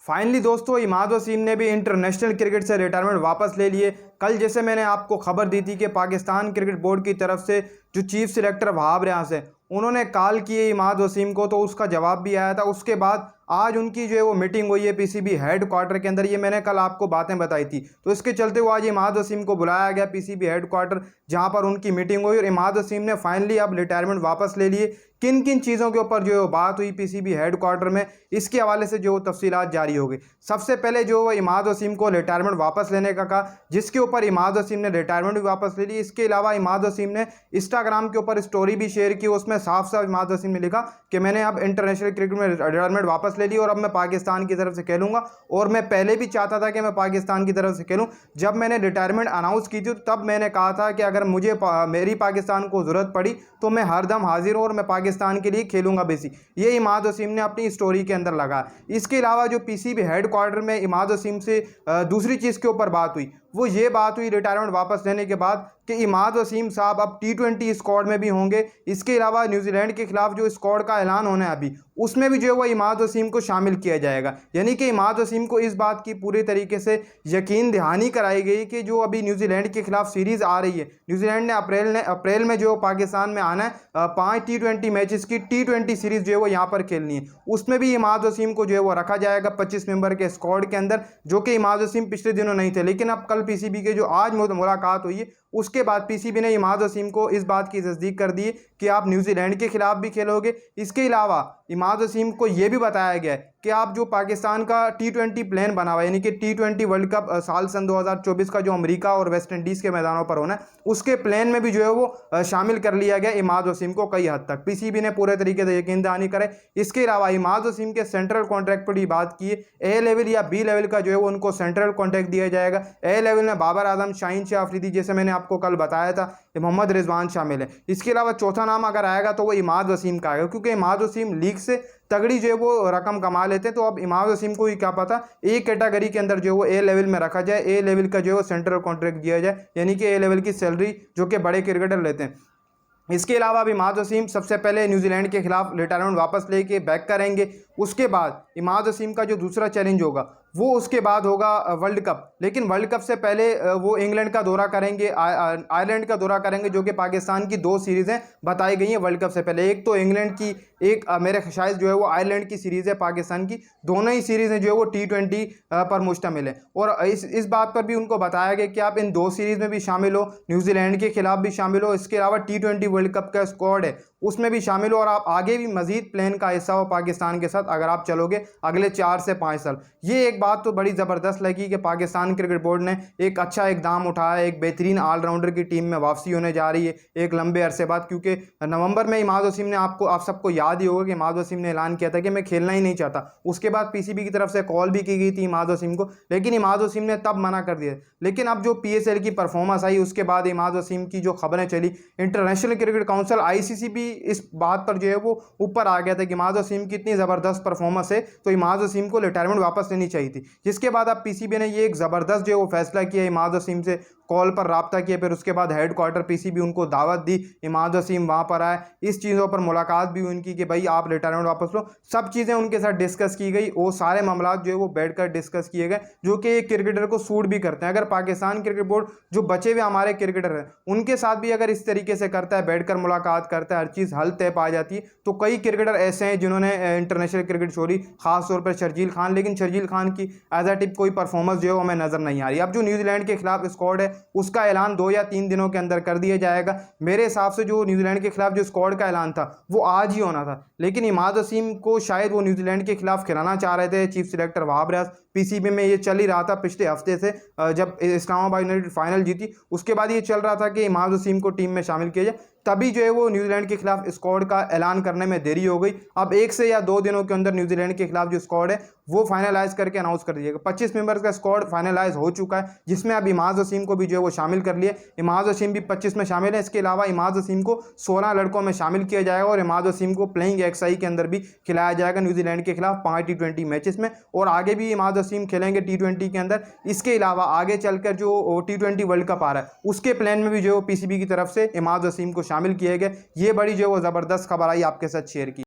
Finally दोस्तों इमाद वसीम ने भी इंटरनेशनल क्रिकेट से रिटायरमेंट वापस ले लिए। कल जैसे मैंने आपको खबर दी थी कि पाकिस्तान क्रिकेट बोर्ड की तरफ से जो चीफ सिलेक्टर वहाब रियाज है उन्होंने कॉल किए इमाद वसीम को, तो उसका जवाब भी आया था। उसके बाद आज उनकी जो है वो मीटिंग हुई है पीसीबी हेड क्वार्टर के अंदर। ये मैंने कल आपको बातें बताई थी, तो इसके चलते हुए आज इमाद वसीम को बुलाया गया पीसीबी हेड क्वार्टर, जहां पर उनकी मीटिंग हुई और इमाद वसीम ने फाइनली अब रिटायरमेंट वापस ले लिए। किन किन चीज़ों के ऊपर जो है वो बात हुई पीसीबी हेड क्वार्टर में, इसके हवाले से जो तफसीलात जारी हो गई। सबसे पहले जो वो इमाद वसीम को रिटायरमेंट वापस लेने का कहा, जिसके ऊपर इमाद वसीम ने रिटायरमेंट भी वापस ले ली। इसके अलावा इमाद वसीम ने इंस्टाग्राम के ऊपर स्टोरी भी शेयर की, उसमें साफ साफ इमाद वसीम ने लिखा कि मैंने अब इंटरनेशनल क्रिकेट में रिटायरमेंट वापस ले ली और अब मैं पाकिस्तान की तरफ से खेलूंगा। और मैं पहले भी चाहता था कि मैं पाकिस्तान की तरफ से खेलूं। जब मैंने रिटायरमेंट अनाउंस की थी तब मैंने कहा था कि अगर मुझे मेरी पाकिस्तान को ज़रूरत पड़ी तो मैं हरदम हाजिर हूँ और मैं पाकिस्तान के लिए खेलूंगा बेसिक। ये इमाद वसीम ने अपनी स्टोरी के अंदर लगा। इसके अलावा जो पीसीबी हेड क्वार्टर में इमाद वसीम से दूसरी चीज़ के ऊपर बात हुई, वो ये बात हुई रिटायरमेंट वापस लेने के बाद कि इमाद वसीम साहब अब टी20 स्क्वाड में भी होंगे। इसके अलावा न्यूजीलैंड के खिलाफ जो स्क्वाड का ऐलान होना है अभी, उसमें भी जो है वो इमाद वसीम को शामिल किया जाएगा। यानी कि इमाद वसीम को इस बात की पूरी तरीके से यकीन दहानी कराई गई कि जो अभी न्यूजीलैंड के खिलाफ सीरीज़ आ रही है, न्यूजीलैंड ने अप्रैल में जो पाकिस्तान में आना है 5 टी20 मैचेस की टी20 सीरीज़ जो है वो यहाँ पर खेलनी है। उसमें भी इमाद वसीम को जो है वो रखा जाएगा 25 मेंबर के स्क्वाड के अंदर, जो कि इमाद वसीम पिछले दिनों नहीं थे। लेकिन अब कल पीसीबी के जो आज मुलाकात हुई है उसके बाद पीसीबी ने इमाद वसीम को इस बात की तस्दीक कर दी कि आप न्यूजीलैंड के खिलाफ भी खेलोगे। इसके अलावा इमाद वसीम को यह भी बताया गया है कि आप जो पाकिस्तान का टी20 प्लान बना हुआ है, यानी कि टी20 वर्ल्ड कप साल सन 2024 का जो अमेरिका और वेस्ट इंडीज़ के मैदानों पर होना है, उसके प्लान में भी जो है वो शामिल कर लिया गया इमाद वसीम को। कई हद तक पीसीबी ने पूरे तरीके से यकीन दहानी करे। इसके अलावा इमाद वसीम के सेंट्रल कॉन्ट्रैक्ट पर भी बात की है। ए लेवल या बी लेवल का जो है वो उनको सेंट्रल कॉन्ट्रैक्ट दिया जाएगा। ए लेवल में बाबर आजम, शाहीन शाह अफरीदी, जैसे मैंने आपको कल बताया था, मोहम्मद रिजवान शामिल है। इसके अलावा चौथा नाम अगर आएगा तो वो इमाद वसीम का आएगा, क्योंकि इमाद वसीम लीग से तगड़ी जो है वो रकम कमा लेते हैं। तो अब इमाद वसीम को ही क्या पता एक कैटेगरी के अंदर जो है वो ए लेवल में रखा जाए, ए लेवल का जो है वो सेंट्रल कॉन्ट्रैक्ट दिया जाए, यानी कि ए लेवल की सैलरी जो कि बड़े क्रिकेटर लेते हैं। इसके अलावा भी इमाद वसीम सबसे पहले न्यूजीलैंड के खिलाफ रिटायरमेंट वापस लेके बैक करेंगे। उसके बाद इमाद वसीम का जो दूसरा चैलेंज होगा वो उसके बाद होगा वर्ल्ड कप। लेकिन वर्ल्ड कप से पहले वो इंग्लैंड का दौरा करेंगे, आयरलैंड का दौरा करेंगे, जो कि पाकिस्तान की 2 सीरीज़ें बताई गई हैं वर्ल्ड कप से पहले। एक तो इंग्लैंड की, एक मेरे शायद जो है वो आयरलैंड की सीरीज़ है पाकिस्तान की। दोनों ही सीरीज़ें जो है वो टी20 पर मुश्तमिल है। और इस बात पर भी उनको बताया गया कि आप इन 2 सीरीज़ में भी शामिल हो, न्यूजीलैंड के खिलाफ भी शामिल हो। इसके अलावा टी20 वर्ल्ड कप का स्क्वाड है उसमें भी शामिल हो, और आप आगे भी मजीद प्लान का हिस्सा हो पाकिस्तान के साथ अगर आप चलोगे अगले 4 से 5 साल। ये एक बात तो बड़ी ज़बरदस्त लगी कि पाकिस्तान क्रिकेट बोर्ड ने एक अच्छा इकदाम उठाया। एक बेहतरीन ऑलराउंडर की टीम में वापसी होने जा रही है एक लंबे अरसे बाद, क्योंकि नवंबर में इमाद वसीम ने आप सबको याद ही होगा कि इमाद वसीम ने ऐलान किया था कि मैं खेलना ही नहीं चाहता। उसके बाद पीसीबी की तरफ से कॉल भी की गई थी इमाद वसीम को, लेकिन इमाद वसीम ने तब मना कर दिया। लेकिन अब जो पीएसएल की परफॉर्मेंस आई उसके बाद इमाद वसीम की जो खबरें चली, इंटरनेशनल क्रिकेट काउंसिल आईसीसी भी इस बात पर जो है वो ऊपर आ गया था कि इमाद वसीम की इतनी ज़बरदस्त परफॉर्मेंस है तो इमाद वसीम को रिटायरमेंट वापस लेनी चाहिए थी। जिसके बाद अब पीसीबी ने ये एक ज़बरदस्त जो है वो फैसला किया, इमाद वसीम से कॉल पर रब्ता किया। फिर उसके बाद हेड क्वार्टर पीसीबी उनको दावत दी, इमाद वसीम वहाँ पर आए, इस चीज़ों पर मुलाकात भी हुई उनकी कि भाई आप रिटायरमेंट वापस लो। सब चीज़ें उनके साथ डिस्कस की गई, वो सारे मामला जो है वो बैठकर डिस्कस किए गए, जो कि एक क्रिकेटर को सूट भी करते हैं। अगर पाकिस्तान क्रिकेट बोर्ड जो बचे हुए हमारे क्रिकेटर हैं उनके साथ भी अगर इस तरीके से करता है, बैठकर मुलाकात करता है, हर चीज़ हल तय पा जाती है, तो कई क्रिकेटर ऐसे हैं जिन्होंने इंटरनेशनल क्रिकेट छोड़ी, खासतौर पर शर्जील खान। लेकिन शर्जील खान की एज अ टिप कोई परफॉर्मेंस जो है वो हमें नज़र नहीं आ रही। अब जो न्यूजीलैंड के खिलाफ स्क्वाड है उसका ऐलान 2 या 3 दिनों के अंदर कर दिया जाएगा। मेरे हिसाब से जो न्यूजीलैंड के खिलाफ जो स्क्वाड का ऐलान था वो आज ही होना था, लेकिन इमाद वसीम को शायद वो न्यूजीलैंड के खिलाफ खिलाना चाह रहे थे chief selector Wahab Riaz. PCB में ये चल ही रहा था पिछले हफ्ते से, जब इस्लामाबाद यूनाइटेड फाइनल जीती उसके बाद ये चल रहा था कि इमाद वसीम को टीम में शामिल किया जाए। तभी जो है वो न्यूजीलैंड के खिलाफ स्क्वाड का ऐलान करने में देरी हो गई। अब 1 से या 2 दिनों के अंदर न्यूजीलैंड के खिलाफ जो स्क्वाड है वो फाइनलाइज करके अनाउंस कर दीजिएगा। 25 मेंबर्स का स्क्वाड फाइनलाइज हो चुका है, जिसमें अब इमाद वसीम को भी जो है वो शामिल कर लिया। इमाद वसीम भी 25 में शामिल है। इसके अलावा इमाद वसीम को 16 लड़कों में शामिल किया जाएगा और इमाद वसीम को प्लेइंग एक्सआई के अंदर भी खिलाया जाएगा न्यूजीलैंड के खिलाफ 5 टी20 मैचेस में, और आगे भी इमाद वसीम खेलेंगे टी20 के अंदर। इसके अलावा आगे चलकर जो टी20 वर्ल्ड कप आ रहा है उसके प्लान में भी जो पीसीबी की तरफ से इमाद वसीम को शामिल किया गया। ये बड़ी जो वो ज़बरदस्त खबर आई आपके साथ शेयर की।